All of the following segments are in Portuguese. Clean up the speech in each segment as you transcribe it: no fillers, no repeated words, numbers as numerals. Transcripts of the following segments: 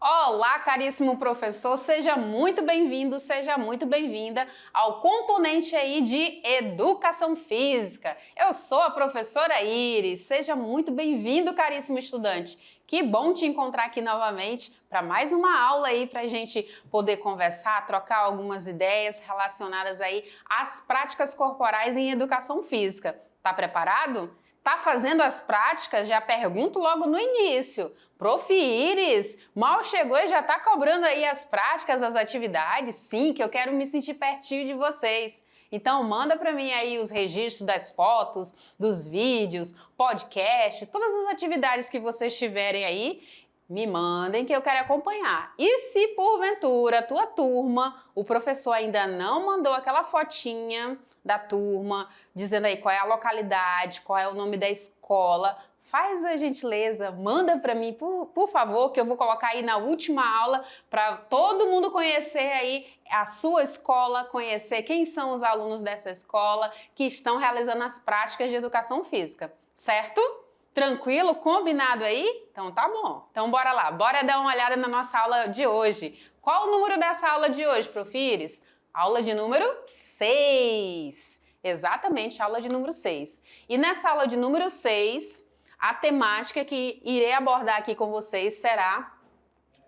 Olá, caríssimo professor, seja muito bem-vindo, seja muito bem-vinda ao componente aí de Educação Física. Eu sou a professora Iris, seja muito bem-vindo, caríssimo estudante. Que bom te encontrar aqui novamente para mais uma aula aí para a gente poder conversar, trocar algumas ideias relacionadas aí às práticas corporais em Educação Física. Tá preparado? Tá fazendo as práticas? Já pergunto logo no início. Prof. Iris, mal chegou e já tá cobrando aí as práticas, as atividades? Sim, que eu quero me sentir pertinho de vocês. Então manda para mim aí os registros das fotos, dos vídeos, podcast, todas as atividades que vocês tiverem aí, me mandem que eu quero acompanhar. E se porventura a tua turma, o professor ainda não mandou aquela fotinha da turma, dizendo aí qual é a localidade, qual é o nome da escola, faz a gentileza, manda para mim, por favor, que eu vou colocar aí na última aula para todo mundo conhecer aí a sua escola, conhecer quem são os alunos dessa escola que estão realizando as práticas de educação física, certo? Tranquilo? Combinado aí? Então tá bom. Então bora lá, bora dar uma olhada na nossa aula de hoje. Qual o número dessa aula de hoje, Prof. Iris? Aula de número 6. Exatamente, aula de número 6. E nessa aula de número 6, a temática que irei abordar aqui com vocês será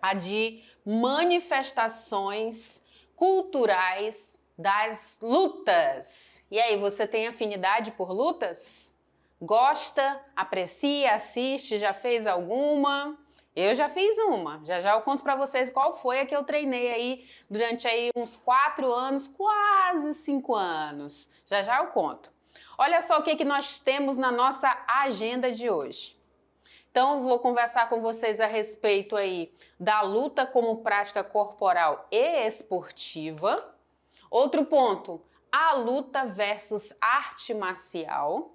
a de manifestações culturais das lutas. E aí, você tem afinidade por lutas? Gosta, aprecia, assiste, já fez alguma? Eu já fiz uma, já eu conto para vocês qual foi a que eu treinei aí durante aí uns 4 anos, quase 5 anos. Já eu conto. Olha só o que nós temos na nossa agenda de hoje. Então, vou conversar com vocês a respeito aí da luta como prática corporal e esportiva. Outro ponto, a luta versus arte marcial.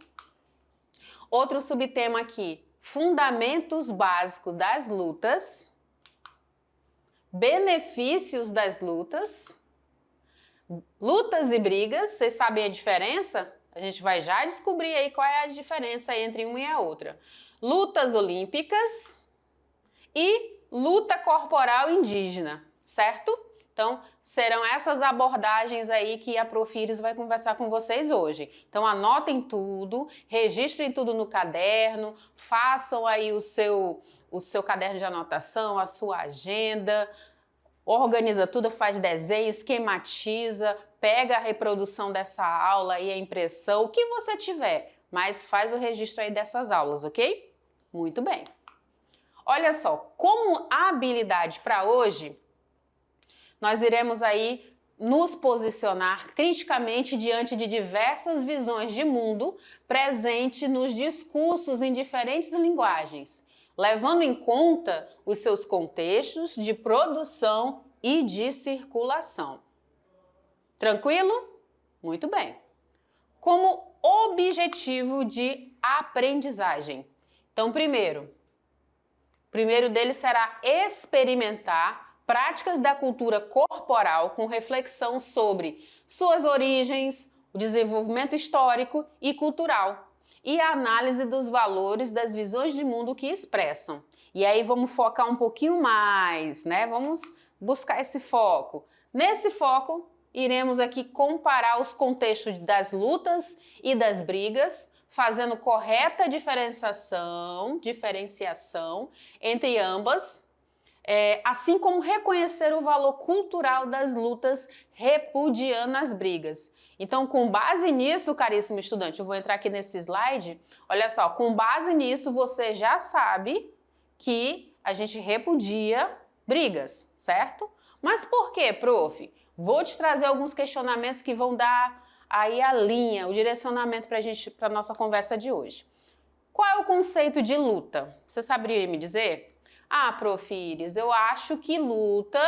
Outro subtema aqui, fundamentos básicos das lutas, benefícios das lutas, lutas e brigas, vocês sabem a diferença? A gente vai já descobrir aí qual é a diferença entre uma e a outra. Lutas olímpicas e luta corporal indígena, certo? Então, serão essas abordagens aí que a Prof. Iris vai conversar com vocês hoje. Então, anotem tudo, registrem tudo no caderno, façam aí o seu caderno de anotação, a sua agenda, organiza tudo, faz desenho, esquematiza, pega a reprodução dessa aula e a impressão, o que você tiver, mas faz o registro aí dessas aulas, ok? Muito bem. Olha só, como habilidade para hoje, nós iremos aí nos posicionar criticamente diante de diversas visões de mundo presente nos discursos em diferentes linguagens, levando em conta os seus contextos de produção e de circulação. Tranquilo? Muito bem. Como objetivo de aprendizagem. Então, primeiro deles será experimentar práticas da cultura corporal com reflexão sobre suas origens, o desenvolvimento histórico e cultural e a análise dos valores das visões de mundo que expressam. E aí vamos focar um pouquinho mais, né? Vamos buscar esse foco. Nesse foco, iremos aqui comparar os contextos das lutas e das brigas, fazendo correta diferenciação entre ambas, assim como reconhecer o valor cultural das lutas repudiando as brigas. Então, com base nisso, caríssimo estudante, eu vou entrar aqui nesse slide, olha só, com base nisso você já sabe que a gente repudia brigas, certo? Mas por quê, prof? Vou te trazer alguns questionamentos que vão dar aí a linha, o direcionamento para a nossa conversa de hoje. Qual é o conceito de luta? Você saberia me dizer? Ah, Prof. Iris, eu acho que luta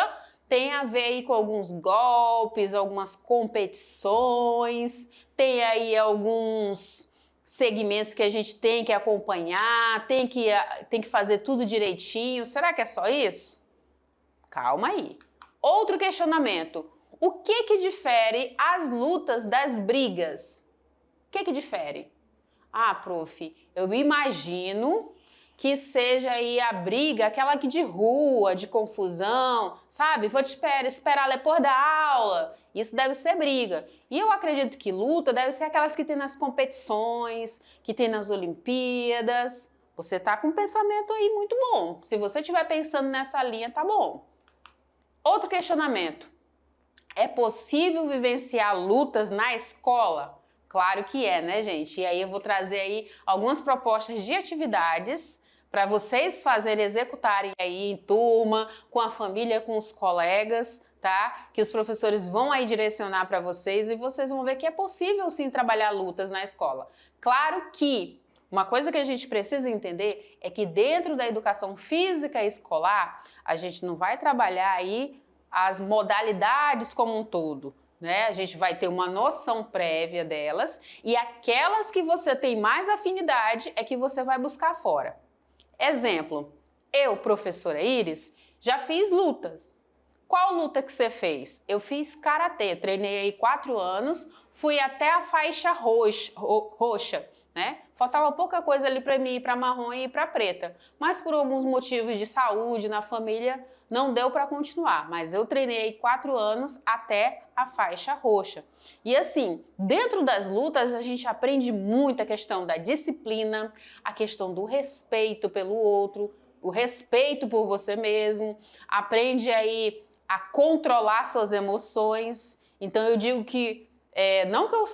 tem a ver aí com alguns golpes, algumas competições, tem aí alguns segmentos que a gente tem que acompanhar, tem que fazer tudo direitinho. Será que é só isso? Calma aí. Outro questionamento. o que difere as lutas das brigas? O que difere? Ah, prof, eu imagino que seja aí a briga, aquela que de rua, de confusão, sabe? Vou te esperar depois da aula. Isso deve ser briga. E eu acredito que luta deve ser aquelas que tem nas competições, que tem nas Olimpíadas. Você tá com um pensamento aí muito bom. Se você estiver pensando nessa linha, tá bom. Outro questionamento. É possível vivenciar lutas na escola? Claro que é, né, gente? E aí eu vou trazer aí algumas propostas de atividades para vocês fazerem, executarem aí em turma, com a família, com os colegas, tá? Que os professores vão aí direcionar para vocês e vocês vão ver que é possível sim trabalhar lutas na escola. Claro que uma coisa que a gente precisa entender é que dentro da educação física escolar, a gente não vai trabalhar aí as modalidades como um todo, né? A gente vai ter uma noção prévia delas e aquelas que você tem mais afinidade é que você vai buscar fora. Exemplo, eu, professora Iris, já fiz lutas. Qual luta que você fez? Eu fiz karatê, treinei aí 4 anos, fui até a faixa roxa, né? Faltava pouca coisa ali para mim ir para marrom e ir para preta, mas por alguns motivos de saúde na família não deu para continuar, mas eu treinei 4 anos até a faixa roxa. E assim, dentro das lutas a gente aprende muito a questão da disciplina, a questão do respeito pelo outro, o respeito por você mesmo, aprende aí a controlar suas emoções. Então eu digo que não que eu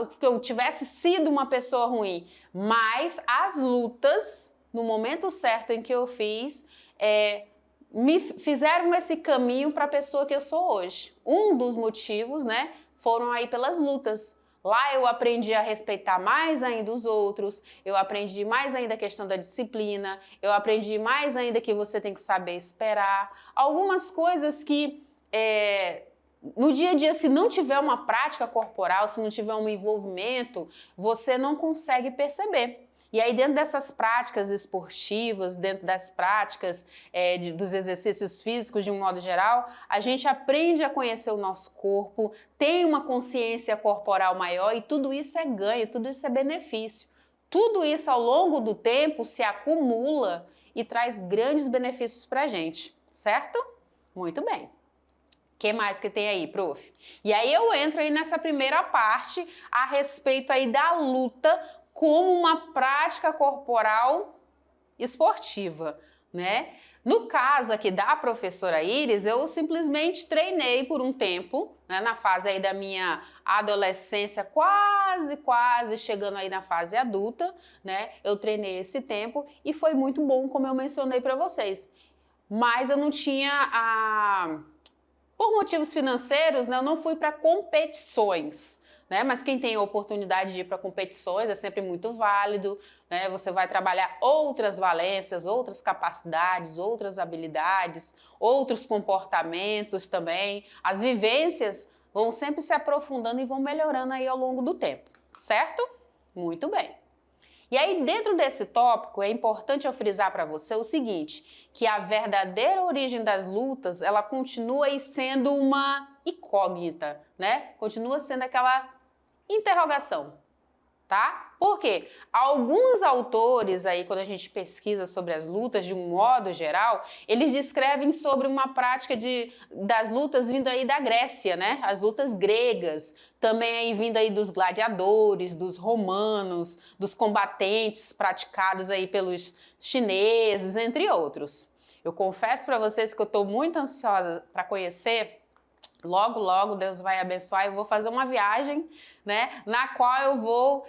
que eu tivesse sido uma pessoa ruim, mas as lutas, no momento certo em que eu fiz, me fizeram esse caminho para a pessoa que eu sou hoje. Um dos motivos, né, foram aí pelas lutas. Lá eu aprendi a respeitar mais ainda os outros, eu aprendi mais ainda a questão da disciplina, eu aprendi mais ainda que você tem que saber esperar. Algumas coisas que no dia a dia, se não tiver uma prática corporal, se não tiver um envolvimento, você não consegue perceber. E aí dentro dessas práticas esportivas, dentro das práticas dos exercícios físicos de um modo geral, a gente aprende a conhecer o nosso corpo, tem uma consciência corporal maior e tudo isso é ganho, tudo isso é benefício. Tudo isso ao longo do tempo se acumula e traz grandes benefícios para a gente, certo? Muito bem. O que mais que tem aí, prof? E aí eu entro aí nessa primeira parte a respeito aí da luta como uma prática corporal esportiva, né? No caso aqui da professora Iris, eu simplesmente treinei por um tempo, né, na fase aí da minha adolescência, quase chegando aí na fase adulta, né? Eu treinei esse tempo e foi muito bom, como eu mencionei para vocês. Mas eu não tinha por motivos financeiros, né, eu não fui para competições, né? Mas quem tem a oportunidade de ir para competições é sempre muito válido, né? Você vai trabalhar outras valências, outras capacidades, outras habilidades, outros comportamentos também. As vivências vão sempre se aprofundando e vão melhorando aí ao longo do tempo, certo? Muito bem. E aí, dentro desse tópico, é importante eu frisar para você o seguinte, que a verdadeira origem das lutas, ela continua aí sendo uma incógnita, né? Continua sendo aquela interrogação, tá? Por quê? Alguns autores aí, quando a gente pesquisa sobre as lutas de um modo geral, eles descrevem sobre uma prática das lutas vindo aí da Grécia, né? As lutas gregas, também aí vindo aí dos gladiadores, dos romanos, dos combatentes praticados aí pelos chineses, entre outros. Eu confesso para vocês que eu estou muito ansiosa para conhecer. Logo, Deus vai abençoar, eu vou fazer uma viagem, né, na qual eu vou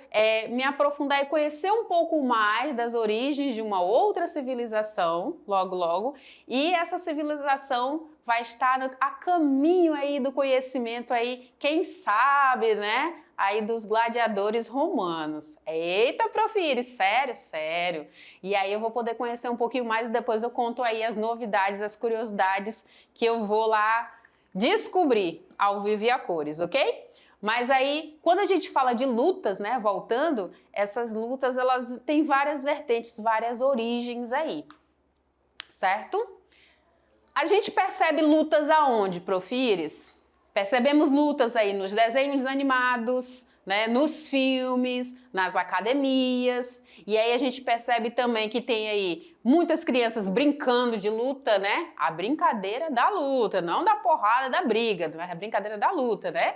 me aprofundar e conhecer um pouco mais das origens de uma outra civilização, logo, e essa civilização vai estar a caminho aí do conhecimento aí, quem sabe, né, aí dos gladiadores romanos. Eita, Prof. Iris, sério. E aí eu vou poder conhecer um pouquinho mais e depois eu conto aí as novidades, as curiosidades que eu vou lá descobrir ao vivo e a cores, ok? Mas aí, quando a gente fala de lutas, né, voltando, essas lutas, elas têm várias vertentes, várias origens aí, certo? A gente percebe lutas aonde, Prof. Iris? Percebemos lutas aí nos desenhos animados, né, nos filmes, nas academias, e aí a gente percebe também que tem aí muitas crianças brincando de luta, né? A brincadeira da luta, não da porrada, da briga, mas a brincadeira da luta, né?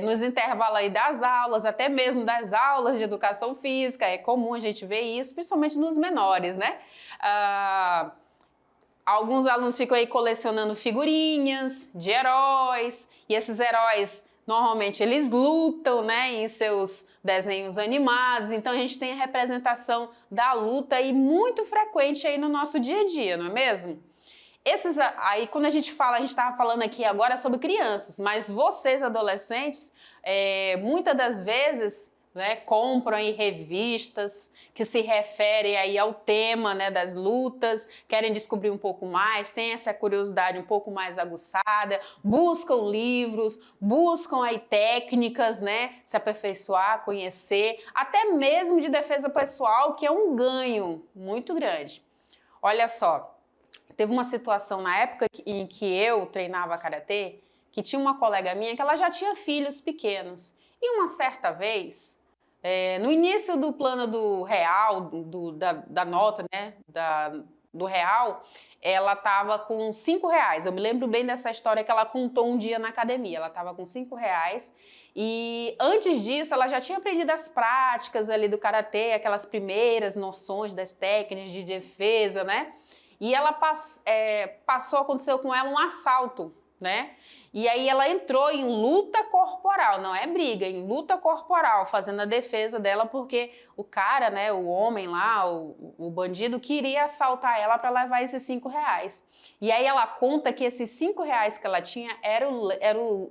Nos intervalos aí das aulas, até mesmo das aulas de educação física, é comum a gente ver isso, principalmente nos menores, né? Alguns alunos ficam aí colecionando figurinhas de heróis, e esses heróis, normalmente, eles lutam, né, em seus desenhos animados, então a gente tem a representação da luta aí muito frequente aí no nosso dia a dia, não é mesmo? Aí, quando a gente estava falando aqui agora sobre crianças, mas vocês, adolescentes, muitas das vezes, né, compram aí revistas que se referem aí ao tema, né, das lutas, querem descobrir um pouco mais, têm essa curiosidade um pouco mais aguçada, buscam livros, buscam aí técnicas, né, se aperfeiçoar, conhecer, até mesmo de defesa pessoal, que é um ganho muito grande. Olha só, teve uma situação na época em que eu treinava karatê, que tinha uma colega minha que ela já tinha filhos pequenos, e uma certa vez, no início do plano do real, da nota, né, do real, ela estava com R$5. Eu me lembro bem dessa história que ela contou um dia na academia. Ela estava com R$5 e antes disso ela já tinha aprendido as práticas ali do karatê, aquelas primeiras noções das técnicas de defesa, né? E ela aconteceu com ela um assalto, né? E aí ela entrou em luta corporal, não é briga, em luta corporal, fazendo a defesa dela, porque o cara, né, o homem lá, o bandido, queria assaltar ela para levar esses R$5. E aí ela conta que esses R$5 que ela tinha eram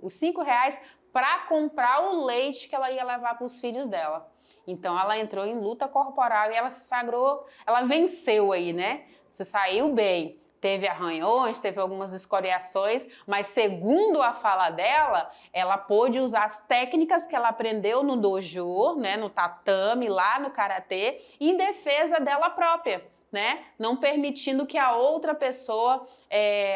os R$5 para comprar o leite que ela ia levar para os filhos dela. Então ela entrou em luta corporal e ela se sagrou, ela venceu aí, né? Você saiu bem. Teve arranhões, teve algumas escoriações, mas segundo a fala dela, ela pôde usar as técnicas que ela aprendeu no dojo, né, no tatame, lá no karatê, em defesa dela própria, né, não permitindo que a outra pessoa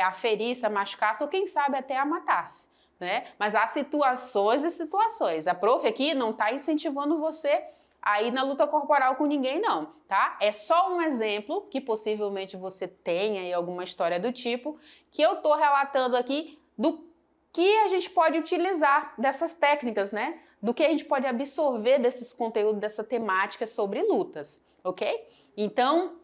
a ferisse, a machucasse ou quem sabe até a matasse, né? Mas há situações e situações. A prof aqui não está incentivando você aí na luta corporal com ninguém não, tá? É só um exemplo que possivelmente você tenha aí alguma história do tipo que eu tô relatando aqui do que a gente pode utilizar dessas técnicas, né? Do que a gente pode absorver desses conteúdos, dessa temática sobre lutas, ok? Então,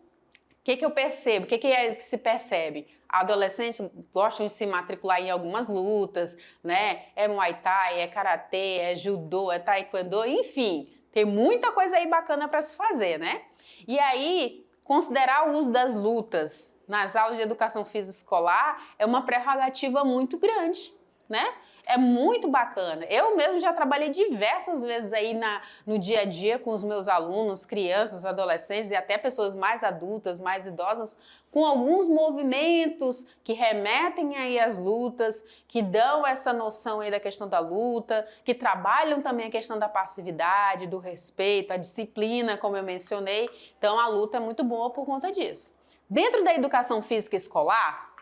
o que eu percebo? O que se percebe? Adolescentes gostam de se matricular em algumas lutas, né? É Muay Thai, é Karatê, é Judô, é Taekwondo, enfim... Tem muita coisa aí bacana para se fazer, né? E aí, considerar o uso das lutas nas aulas de educação física escolar é uma prerrogativa muito grande, né? É muito bacana. Eu mesmo já trabalhei diversas vezes aí no dia a dia com os meus alunos, crianças, adolescentes e até pessoas mais adultas, mais idosas, com alguns movimentos que remetem aí às lutas, que dão essa noção aí da questão da luta, que trabalham também a questão da passividade, do respeito, a disciplina, como eu mencionei. Então, a luta é muito boa por conta disso. Dentro da educação física escolar,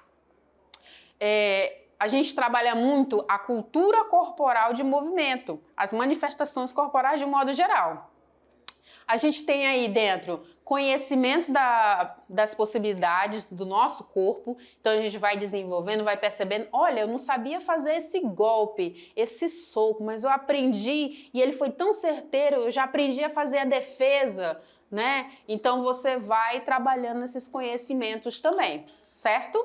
a gente trabalha muito a cultura corporal de movimento, as manifestações corporais de um modo geral. A gente tem aí dentro conhecimento das possibilidades do nosso corpo, então a gente vai desenvolvendo, vai percebendo, olha, eu não sabia fazer esse golpe, esse soco, mas eu aprendi e ele foi tão certeiro, eu já aprendi a fazer a defesa, né? Então você vai trabalhando esses conhecimentos também, certo?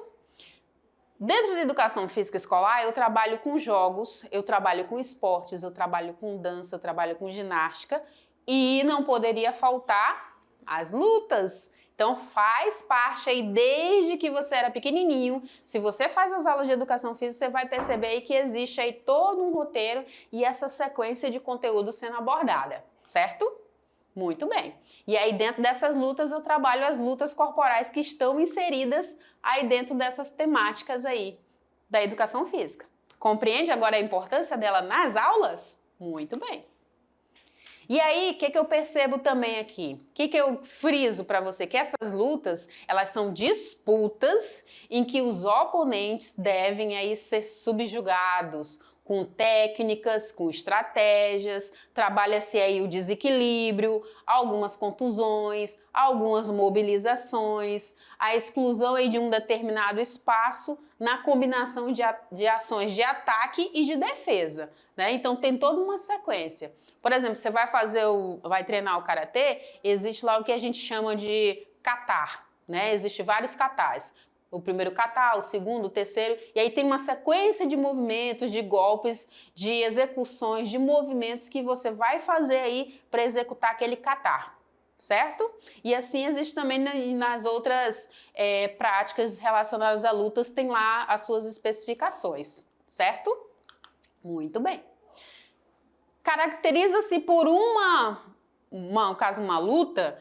Dentro da educação física escolar, eu trabalho com jogos, eu trabalho com esportes, eu trabalho com dança, eu trabalho com ginástica e não poderia faltar as lutas. Então faz parte aí desde que você era pequenininho. Se você faz as aulas de educação física, você vai perceber aí que existe aí todo um roteiro e essa sequência de conteúdo sendo abordada, certo? Muito bem. E aí dentro dessas lutas eu trabalho as lutas corporais que estão inseridas aí dentro dessas temáticas aí da educação física. Compreende agora a importância dela nas aulas? Muito bem. E aí, o que eu percebo também aqui? O que eu friso para você? Que essas lutas, elas são disputas em que os oponentes devem aí ser subjugados com técnicas, com estratégias, trabalha-se aí o desequilíbrio, algumas contusões, algumas mobilizações, a exclusão aí de um determinado espaço na combinação de ações de ataque e de defesa, né? Então tem toda uma sequência. Por exemplo, você vai treinar o karatê, existe lá o que a gente chama de kata, né? Existem vários katas. O primeiro kata, o segundo, o terceiro, e aí tem uma sequência de movimentos, de golpes, de execuções, de movimentos que você vai fazer aí para executar aquele kata, certo? E assim existe também nas outras práticas relacionadas a lutas, tem lá as suas especificações, certo? Muito bem. Caracteriza-se por no caso, uma luta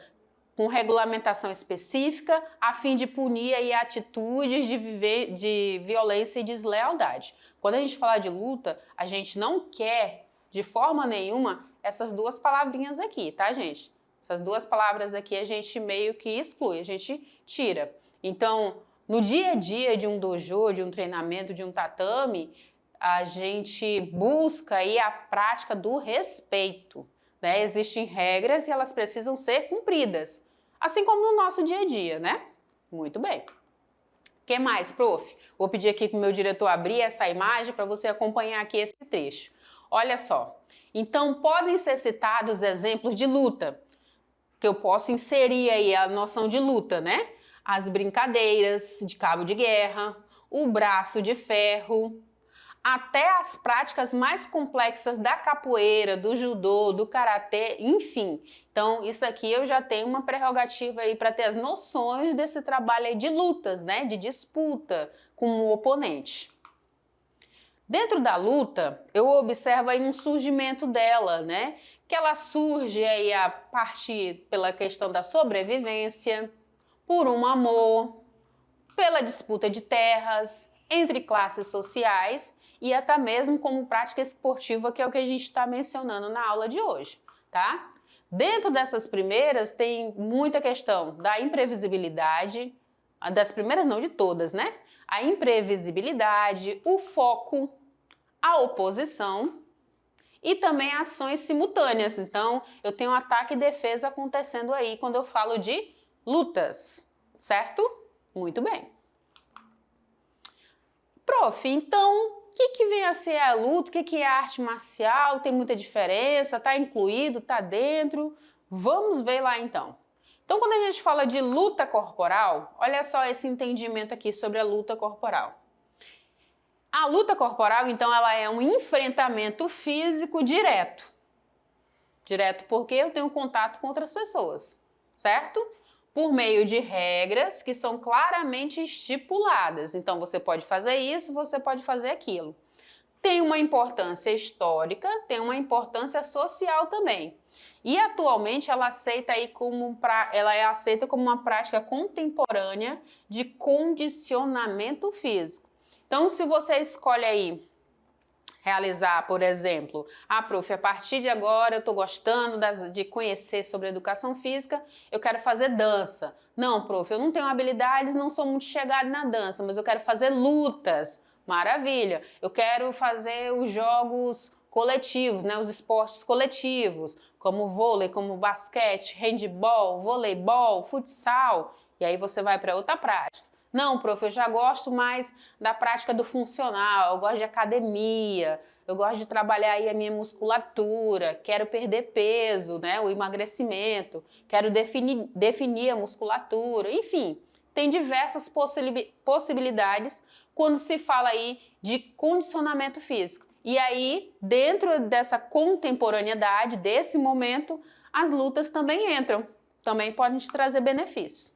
com regulamentação específica a fim de punir aí atitudes de violência e deslealdade. Quando a gente fala de luta, a gente não quer de forma nenhuma essas duas palavrinhas aqui, tá, gente? Essas duas palavras aqui a gente meio que exclui, a gente tira. Então, no dia a dia de um dojo, de um treinamento, de um tatame, a gente busca aí a prática do respeito, né? Existem regras e elas precisam ser cumpridas, assim como no nosso dia a dia, né? Muito bem. O que mais, prof? Vou pedir aqui para o meu diretor abrir essa imagem para você acompanhar aqui esse trecho. Olha só. Então, podem ser citados exemplos de luta, que eu posso inserir aí a noção de luta, né? As brincadeiras de cabo de guerra, o braço de ferro, até as práticas mais complexas da capoeira, do judô, do karatê, enfim. Então, isso aqui eu já tenho uma prerrogativa aí para ter as noções desse trabalho aí de lutas, né? De disputa com o oponente. Dentro da luta, eu observo aí um surgimento dela, né? Que ela surge aí a partir pela questão da sobrevivência, por um amor, pela disputa de terras, entre classes sociais e até mesmo como prática esportiva, que é o que a gente está mencionando na aula de hoje, tá? Dentro dessas primeiras tem muita questão da imprevisibilidade, das primeiras não, de todas, né? A imprevisibilidade, o foco, a oposição e também ações simultâneas. Então, eu tenho ataque e defesa acontecendo aí quando eu falo de lutas, certo? Muito bem. Prof, então, o que vem a ser a luta? O que é a arte marcial? Tem muita diferença? Está incluído? Está dentro? Vamos ver lá então. Então, quando a gente fala de luta corporal, olha só esse entendimento aqui sobre a luta corporal. A luta corporal, então, ela é um enfrentamento físico direto. Direto porque eu tenho contato com outras pessoas, certo? Por meio de regras que são claramente estipuladas. Então, você pode fazer isso, você pode fazer aquilo. Tem uma importância histórica, tem uma importância social também. E atualmente ela é aceita como uma prática contemporânea de condicionamento físico. Então, se você escolhe aí realizar, por exemplo, prof, a partir de agora eu estou gostando de conhecer sobre educação física, eu quero fazer dança. Não, prof, eu não tenho habilidades, não sou muito chegada na dança, mas eu quero fazer lutas. Maravilha! Eu quero fazer os jogos coletivos, né, os esportes coletivos, como vôlei, como basquete, handebol, voleibol, futsal, e aí você vai para outra prática. Não, prof, eu já gosto mais da prática do funcional, eu gosto de academia, eu gosto de trabalhar aí a minha musculatura, quero perder peso, né, o emagrecimento, quero definir a musculatura, enfim, tem diversas possibilidades quando se fala aí de condicionamento físico. E aí, dentro dessa contemporaneidade, desse momento, as lutas também entram, também podem te trazer benefícios.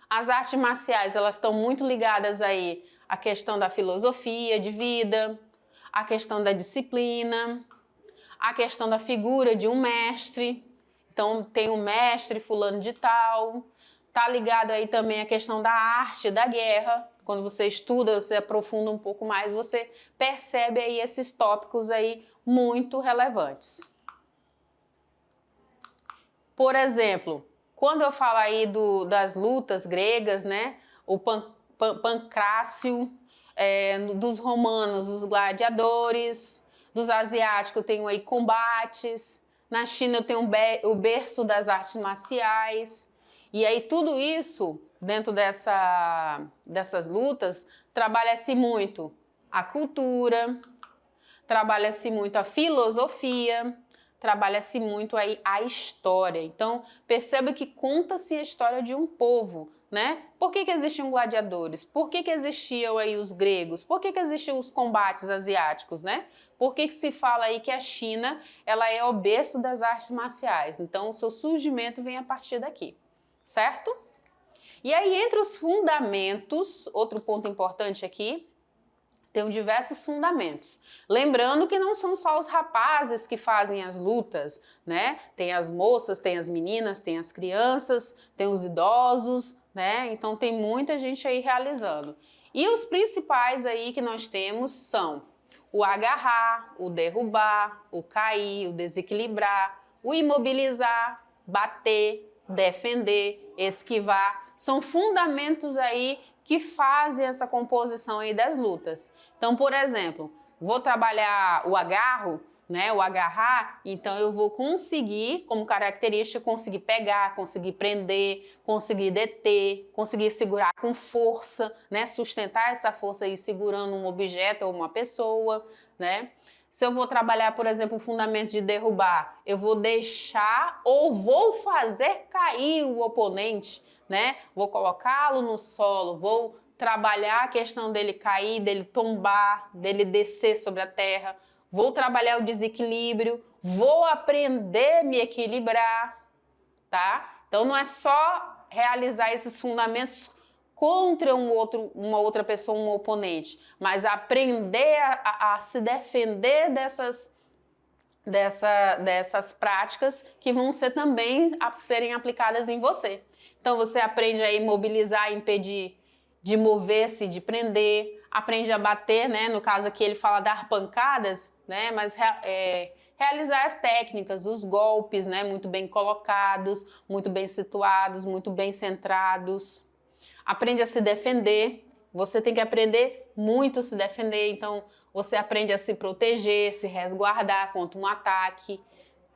As artes marciais, elas estão muito ligadas aí à questão da filosofia de vida, à questão da disciplina, à questão da figura de um mestre. Então, tem um mestre fulano de tal. Tá ligado aí também à questão da arte da guerra. Quando você estuda, você aprofunda um pouco mais, você percebe aí esses tópicos aí muito relevantes. Por exemplo, quando eu falo aí das lutas gregas, né? O pancrácio, dos romanos, os gladiadores, dos asiáticos eu tenho aí combates, na China eu tenho o berço das artes marciais, e aí tudo isso, dentro dessas lutas, trabalha-se muito a cultura, trabalha-se muito a filosofia, trabalha-se muito aí a história. Então, perceba que conta-se a história de um povo, né? Por que existiam gladiadores? Por que existiam aí os gregos? Por que existiam os combates asiáticos, né? Por que se fala aí que a China, ela é o berço das artes marciais? Então, o seu surgimento vem a partir daqui, certo? E aí, entre os fundamentos, outro ponto importante aqui, tem diversos fundamentos. Lembrando que não são só os rapazes que fazem as lutas, né? Tem as moças, tem as meninas, tem as crianças, tem os idosos, né? Então tem muita gente aí realizando. E os principais aí que nós temos são o agarrar, o derrubar, o cair, o desequilibrar, o imobilizar, bater, defender, esquivar. São fundamentos aí que fazem essa composição aí das lutas. Então, por exemplo, vou trabalhar o agarro, né, o agarrar, então eu vou conseguir, como característica, conseguir pegar, conseguir prender, conseguir deter, conseguir segurar com força, né, sustentar essa força aí segurando um objeto ou uma pessoa, né? Se eu vou trabalhar, por exemplo, o fundamento de derrubar, eu vou deixar ou vou fazer cair o oponente, né? Vou colocá-lo no solo, vou trabalhar a questão dele cair, dele tombar, dele descer sobre a terra, vou trabalhar o desequilíbrio, vou aprender a me equilibrar, tá? Então não é só realizar esses fundamentos contra uma outra pessoa, um oponente, mas aprender a se defender dessas práticas que vão ser também serem aplicadas em você. Então você aprende a imobilizar, impedir de mover-se, de prender, aprende a bater, né? No caso aqui ele fala dar pancadas, né? Mas realizar as técnicas, os golpes, né? Muito bem colocados, muito bem situados, muito bem centrados. Aprende a se defender. Você tem que aprender muito a se defender, então você aprende a se proteger, se resguardar contra um ataque.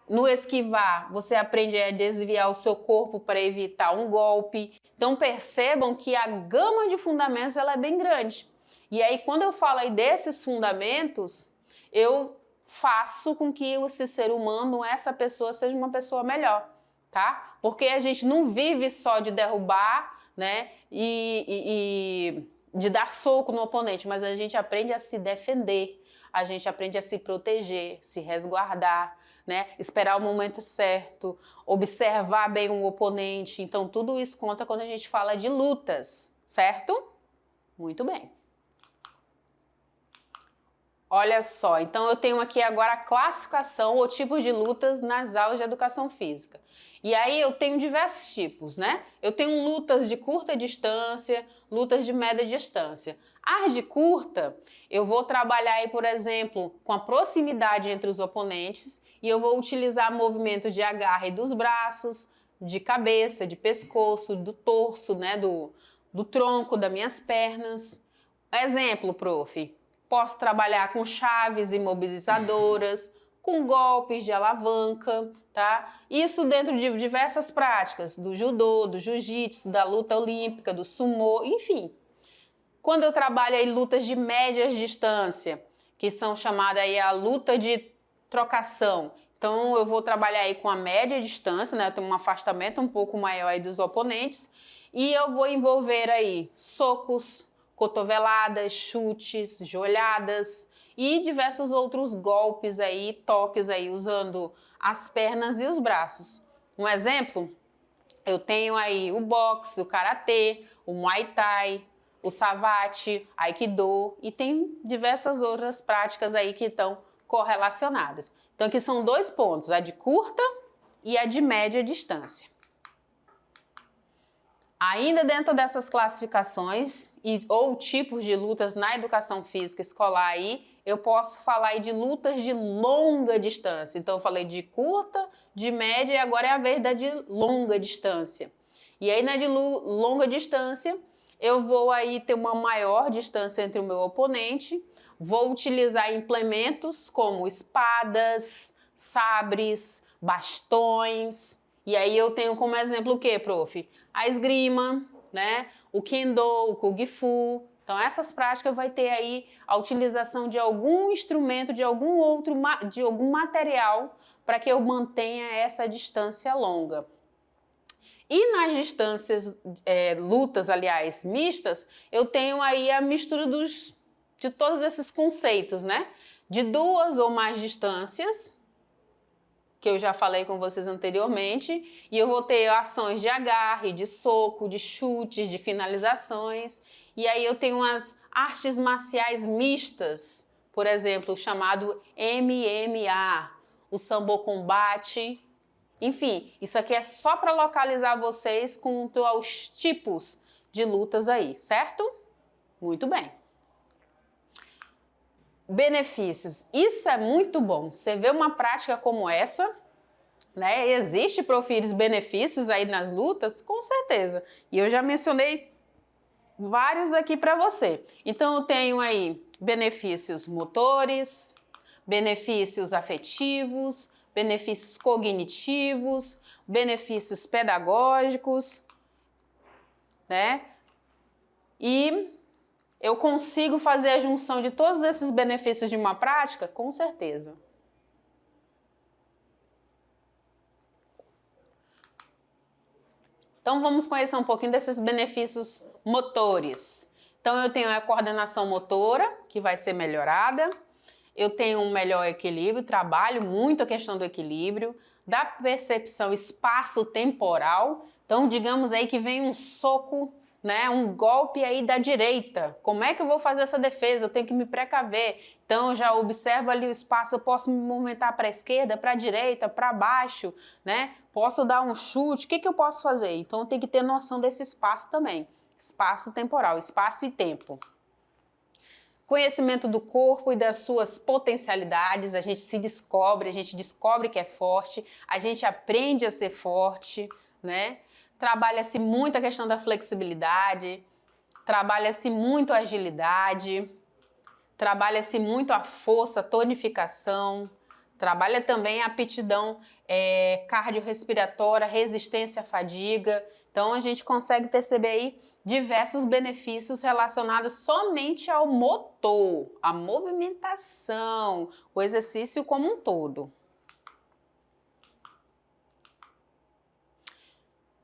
No esquivar, você aprende a desviar o seu corpo para evitar um golpe. Então percebam que a gama de fundamentos ela é bem grande. E aí quando eu falo aí desses fundamentos, eu faço com que esse ser humano, essa pessoa, seja uma pessoa melhor, tá? Porque a gente não vive só de derrubar, né? E de dar soco no oponente, mas a gente aprende a se defender, a gente aprende a se proteger, se resguardar, né? Esperar o momento certo, observar bem o oponente. Então, tudo isso conta quando a gente fala de lutas, certo? Muito bem. Olha só, então eu tenho aqui agora a classificação ou tipos de lutas nas aulas de educação física. E aí eu tenho diversos tipos, né? Eu tenho lutas de curta distância, lutas de média distância. As de curta, eu vou trabalhar aí, por exemplo, com a proximidade entre os oponentes e eu vou utilizar movimentos de agarre dos braços, de cabeça, de pescoço, do torso, né? Do tronco, das minhas pernas. Exemplo, prof. Posso trabalhar com chaves imobilizadoras, com golpes de alavanca, tá? Isso dentro de diversas práticas, do judô, do jiu-jitsu, da luta olímpica, do sumô, enfim. Quando eu trabalho aí lutas de média distância, que são chamadas aí a luta de trocação, então eu vou trabalhar aí com a média distância, né? Eu tenho um afastamento um pouco maior aí dos oponentes e eu vou envolver aí socos, cotoveladas, chutes, joelhadas e diversos outros golpes aí, toques aí, usando as pernas e os braços. Um exemplo, eu tenho aí o boxe, o karatê, o muay thai, o savate, aikido e tem diversas outras práticas aí que estão correlacionadas. Então aqui são dois pontos, a de curta e a de média distância. Ainda dentro dessas classificações ou tipos de lutas na educação física escolar aí, eu posso falar aí de lutas de longa distância. Então, eu falei de curta, de média, e agora é a vez da de longa distância. E aí, na de longa distância, eu vou aí ter uma maior distância entre o meu oponente, vou utilizar implementos como espadas, sabres, bastões, e aí eu tenho como exemplo o que, prof? A esgrima, né? O kendo, o kung fu. Então, essas práticas vai ter aí a utilização de algum instrumento, de algum material para que eu mantenha essa distância longa. E nas distâncias, lutas, aliás, mistas, eu tenho aí a mistura de todos esses conceitos, né? De 2 ou mais distâncias, que eu já falei com vocês anteriormente, e eu vou ter ações de agarre, de soco, de chutes, de finalizações, e aí eu tenho as artes marciais mistas, por exemplo, o chamado MMA, o sambo combate, enfim, isso aqui é só para localizar vocês quanto aos tipos de lutas aí, certo? Muito bem. Benefícios. Isso é muito bom. Você vê uma prática como essa, né? Existe, Profires, benefícios aí nas lutas? Com certeza. E eu já mencionei vários aqui para você. Então, eu tenho aí benefícios motores, benefícios afetivos, benefícios cognitivos, benefícios pedagógicos, né? E eu consigo fazer a junção de todos esses benefícios de uma prática? Com certeza. Então, vamos conhecer um pouquinho desses benefícios motores. Então, eu tenho a coordenação motora, que vai ser melhorada. Eu tenho um melhor equilíbrio, trabalho muito a questão do equilíbrio, da percepção espaço-temporal. Então, digamos aí que vem um soco, né, um golpe aí da direita. Como é que eu vou fazer essa defesa? Eu tenho que me precaver. Então, eu já observo ali o espaço, eu posso me movimentar para a esquerda, para a direita, para baixo, né? Posso dar um chute, o que eu posso fazer? Então, eu tenho que ter noção desse espaço também. Espaço temporal, espaço e tempo. Conhecimento do corpo e das suas potencialidades, a gente se descobre, a gente descobre que é forte, a gente aprende a ser forte, né? Trabalha-se muito a questão da flexibilidade, trabalha-se muito a agilidade, trabalha-se muito a força, a tonificação, trabalha também a aptidão cardiorrespiratória, resistência à fadiga. Então, a gente consegue perceber aí diversos benefícios relacionados somente ao motor, à movimentação, o exercício como um todo.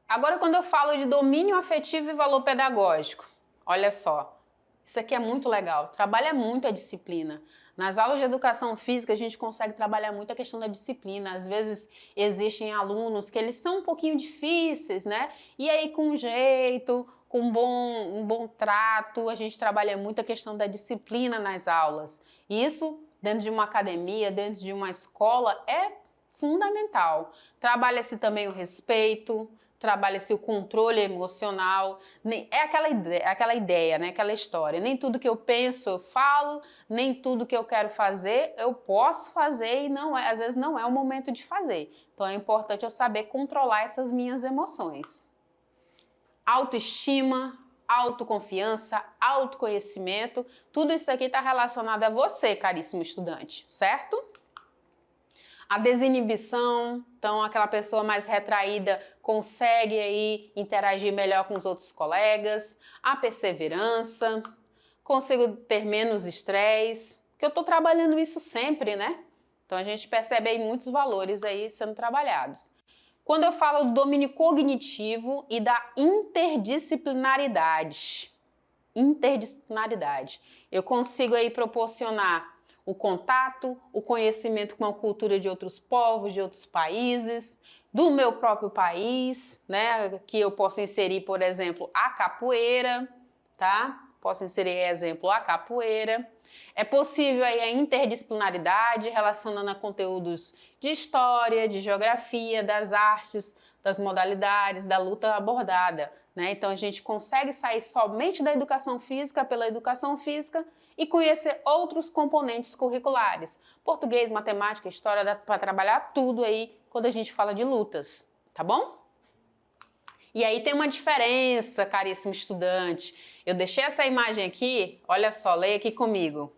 Agora, quando eu falo de domínio afetivo e valor pedagógico, olha só, isso aqui é muito legal, trabalha muito a disciplina. Nas aulas de educação física, a gente consegue trabalhar muito a questão da disciplina. Às vezes, existem alunos que eles são um pouquinho difíceis, né? E aí, com jeito, com um bom trato, a gente trabalha muito a questão da disciplina nas aulas. E isso, dentro de uma academia, dentro de uma escola, é fundamental. Trabalha-se também o respeito, trabalha-se o controle emocional, é aquela ideia, né? Aquela história. Nem tudo que eu penso eu falo, nem tudo que eu quero fazer eu posso fazer e às vezes não é o momento de fazer. Então é importante eu saber controlar essas minhas emoções. Autoestima, autoconfiança, autoconhecimento, tudo isso aqui está relacionado a você, caríssimo estudante, certo? A desinibição, então aquela pessoa mais retraída consegue aí interagir melhor com os outros colegas. A perseverança, consigo ter menos estresse, porque eu estou trabalhando isso sempre, né? Então a gente percebe aí muitos valores aí sendo trabalhados. Quando eu falo do domínio cognitivo e da interdisciplinaridade, eu consigo aí proporcionar o contato, o conhecimento com a cultura de outros povos, de outros países, do meu próprio país, né? Que eu posso inserir, por exemplo, a capoeira, tá? Posso inserir, exemplo, a capoeira. É possível aí a interdisciplinaridade relacionando a conteúdos de história, de geografia, das artes, das modalidades, da luta abordada, né? Então a gente consegue sair somente da educação física pela educação física e conhecer outros componentes curriculares. Português, matemática, história, dá para trabalhar tudo aí quando a gente fala de lutas, tá bom? E aí tem uma diferença, caríssimo estudante. Eu deixei essa imagem aqui, olha só, leia aqui comigo.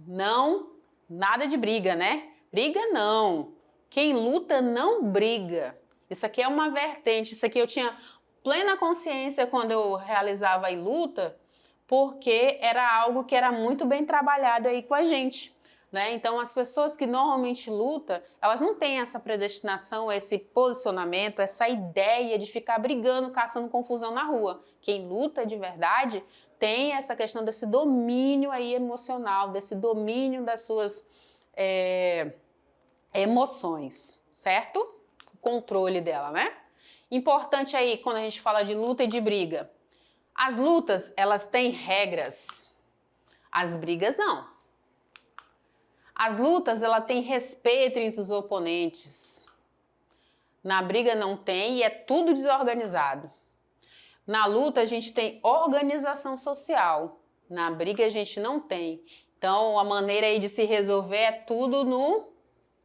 Não, nada de briga, né? Briga não. Quem luta não briga. Isso aqui é uma vertente, isso aqui eu tinha plena consciência quando eu realizava a luta, porque era algo que era muito bem trabalhado aí com a gente, né? Então as pessoas que normalmente lutam, elas não têm essa predestinação, esse posicionamento, essa ideia de ficar brigando, caçando confusão na rua. Quem luta de verdade tem essa questão desse domínio aí emocional, desse domínio das suas emoções, certo? O controle dela, né? Importante aí quando a gente fala de luta e de briga. As lutas, elas têm regras. As brigas não. As lutas, ela tem respeito entre os oponentes. Na briga não tem e é tudo desorganizado. Na luta a gente tem organização social. Na briga a gente não tem. Então a maneira aí de se resolver é tudo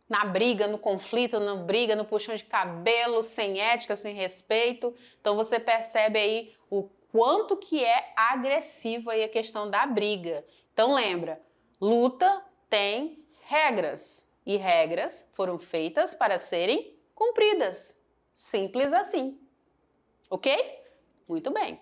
na briga, no conflito, na briga, no puxão de cabelo, sem ética, sem respeito. Então você percebe aí o quanto que é agressiva aí a questão da briga. Então lembra, luta tem regras e regras foram feitas para serem cumpridas. Simples assim. Ok? Muito bem.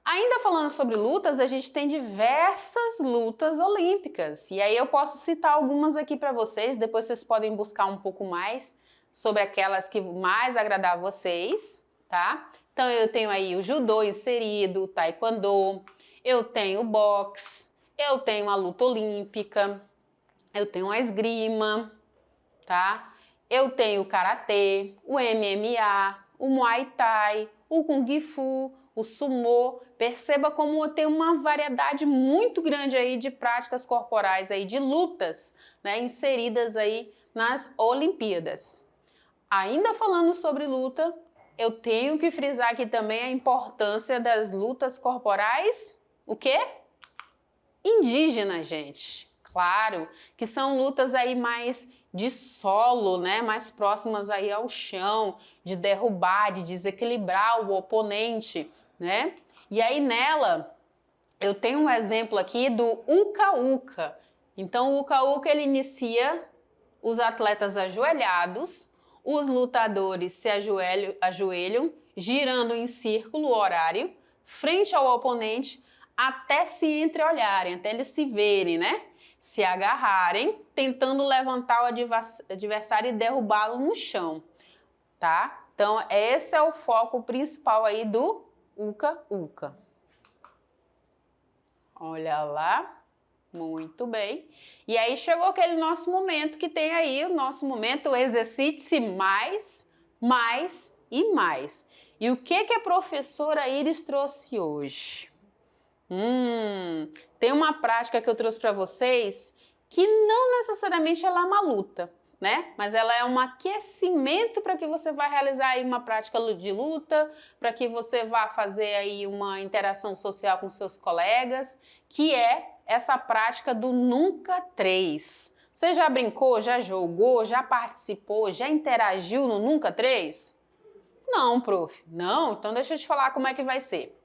Ainda falando sobre lutas, a gente tem diversas lutas olímpicas. E aí eu posso citar algumas aqui para vocês, depois vocês podem buscar um pouco mais sobre aquelas que mais agradar a vocês, tá? Então eu tenho aí o judô inserido, o taekwondo, eu tenho o boxe, eu tenho a luta olímpica, eu tenho a esgrima, tá? Eu tenho o karatê, o MMA, o muay thai, o kung fu, o sumô. Perceba como tem uma variedade muito grande aí de práticas corporais aí, de lutas, né, inseridas aí nas Olimpíadas. Ainda falando sobre luta, eu tenho que frisar aqui também a importância das lutas corporais, o quê? Indígenas, gente. Claro, que são lutas aí mais de solo, né, mais próximas aí ao chão, de derrubar, de desequilibrar o oponente, né? E aí nela, eu tenho um exemplo aqui do Uka-Uka. Então o Uka-Uka ele inicia os atletas ajoelhados, os lutadores se ajoelham, girando em círculo horário, frente ao oponente, até se entreolharem, até eles se verem, né? Se agarrarem, tentando levantar o adversário e derrubá-lo no chão, tá? Então esse é o foco principal aí do Uka-Uka. Olha lá, muito bem. E aí chegou aquele nosso momento que tem aí o nosso momento exercite-se mais, mais e mais. E o que a professora Iris trouxe hoje? Tem uma prática que eu trouxe para vocês que não necessariamente ela é uma luta, né? Mas ela é um aquecimento para que você vá realizar aí uma prática de luta, para que você vá fazer aí uma interação social com seus colegas, que é essa prática do nunca 3. Você já brincou, já jogou, já participou, já interagiu no nunca 3? Não, prof. Não? Então deixa eu te falar como é que vai ser.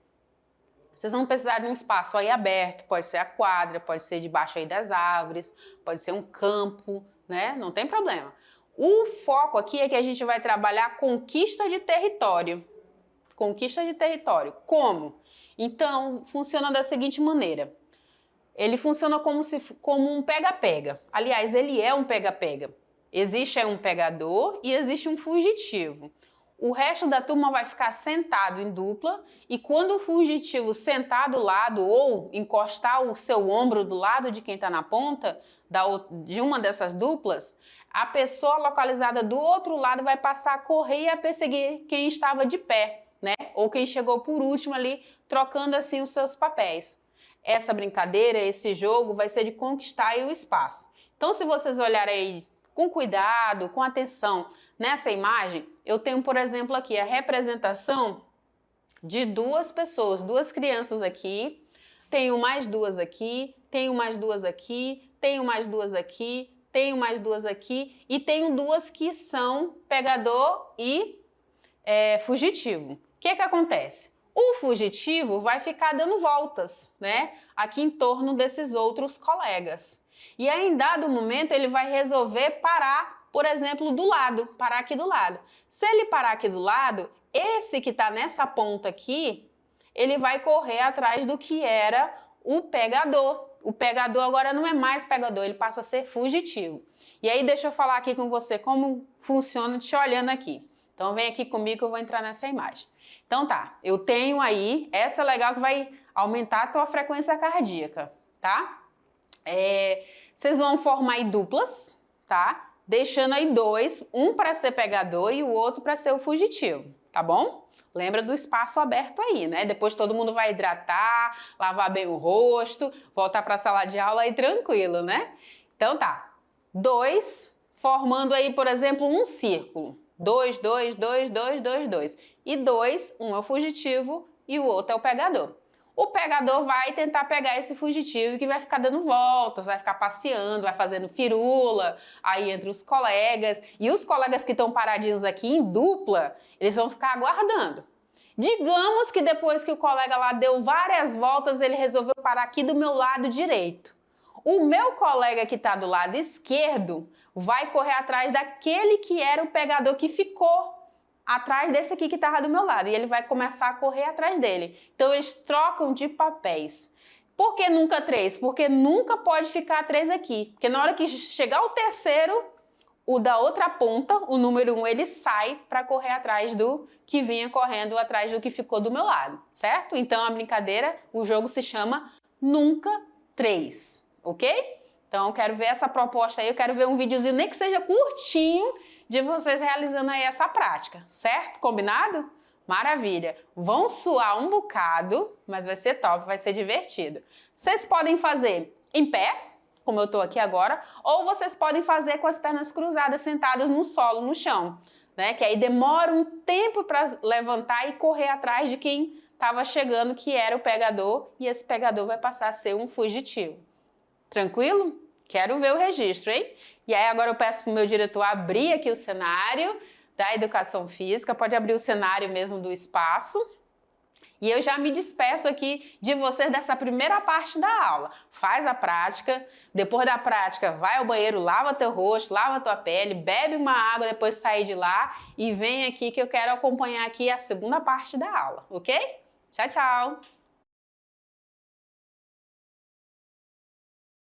Vocês vão precisar de um espaço aí aberto, pode ser a quadra, pode ser debaixo aí das árvores, pode ser um campo, né? Não tem problema. O foco aqui é que a gente vai trabalhar conquista de território. Conquista de território. Como? Então, funciona da seguinte maneira. Ele funciona como um pega-pega. Aliás, ele é um pega-pega. Existe aí um pegador e existe um fugitivo. O resto da turma vai ficar sentado em dupla e quando o fugitivo sentar do lado ou encostar o seu ombro do lado de quem está na ponta de uma dessas duplas, a pessoa localizada do outro lado vai passar a correr e a perseguir quem estava de pé, né? Ou quem chegou por último ali, trocando assim os seus papéis. Essa brincadeira, esse jogo vai ser de conquistar aí o espaço. Então, se vocês olharem aí com cuidado, com atenção nessa imagem, eu tenho, por exemplo, aqui a representação de duas pessoas, duas crianças aqui, tenho mais duas aqui, tenho mais duas aqui, tenho mais duas aqui, tenho mais duas aqui e tenho duas que são pegador e fugitivo. O que acontece? O fugitivo vai ficar dando voltas, né, aqui em torno desses outros colegas. E aí, em dado momento, ele vai resolver parar, por exemplo, do lado, parar aqui do lado. Se ele parar aqui do lado, esse que está nessa ponta aqui, ele vai correr atrás do que era o pegador. O pegador agora não é mais pegador, ele passa a ser fugitivo. E aí, deixa eu falar aqui com você como funciona te olhando aqui. Então, vem aqui comigo que eu vou entrar nessa imagem. Então, tá, eu tenho aí, essa é legal que vai aumentar a tua frequência cardíaca, tá? Vocês vão formar aí duplas, tá? Deixando aí dois, um para ser pegador e o outro para ser o fugitivo, tá bom? Lembra do espaço aberto aí, né? Depois todo mundo vai hidratar, lavar bem o rosto, voltar para a sala de aula aí tranquilo, né? Então tá, dois, formando aí, por exemplo, um círculo. 2, 2, 2, 2, 2, 2. E 2, um é o fugitivo e o outro é o pegador. O pegador vai tentar pegar esse fugitivo que vai ficar dando voltas, vai ficar passeando, vai fazendo firula aí entre os colegas. E os colegas que estão paradinhos aqui em dupla, eles vão ficar aguardando. Digamos que depois que o colega lá deu várias voltas, ele resolveu parar aqui do meu lado direito. O meu colega que está do lado esquerdo vai correr atrás daquele que era o pegador que ficou atrás desse aqui que estava do meu lado. E ele vai começar a correr atrás dele. Então, eles trocam de papéis. Por que nunca 3? Porque nunca pode ficar 3 aqui. Porque na hora que chegar o terceiro, o da outra ponta, o número 1, ele sai para correr atrás do que vinha correndo atrás do que ficou do meu lado, certo? Então, a brincadeira, o jogo se chama Nunca 3. Ok? Então, eu quero ver essa proposta aí, eu quero ver um videozinho, nem que seja curtinho, de vocês realizando aí essa prática, certo? Combinado? Maravilha! Vão suar um bocado, mas vai ser top, vai ser divertido. Vocês podem fazer em pé, como eu tô aqui agora, ou vocês podem fazer com as pernas cruzadas, sentadas no solo, no chão, né? Que aí demora um tempo para levantar e correr atrás de quem estava chegando, que era o pegador, e esse pegador vai passar a ser um fugitivo. Tranquilo? Quero ver o registro, hein? E aí agora eu peço para o meu diretor abrir aqui o cenário da educação física, pode abrir o cenário mesmo do espaço. E eu já me despeço aqui de vocês dessa primeira parte da aula. Faz a prática, depois da prática vai ao banheiro, lava teu rosto, lava tua pele, bebe uma água depois de sair de lá e vem aqui que eu quero acompanhar aqui a segunda parte da aula, ok? Tchau, tchau!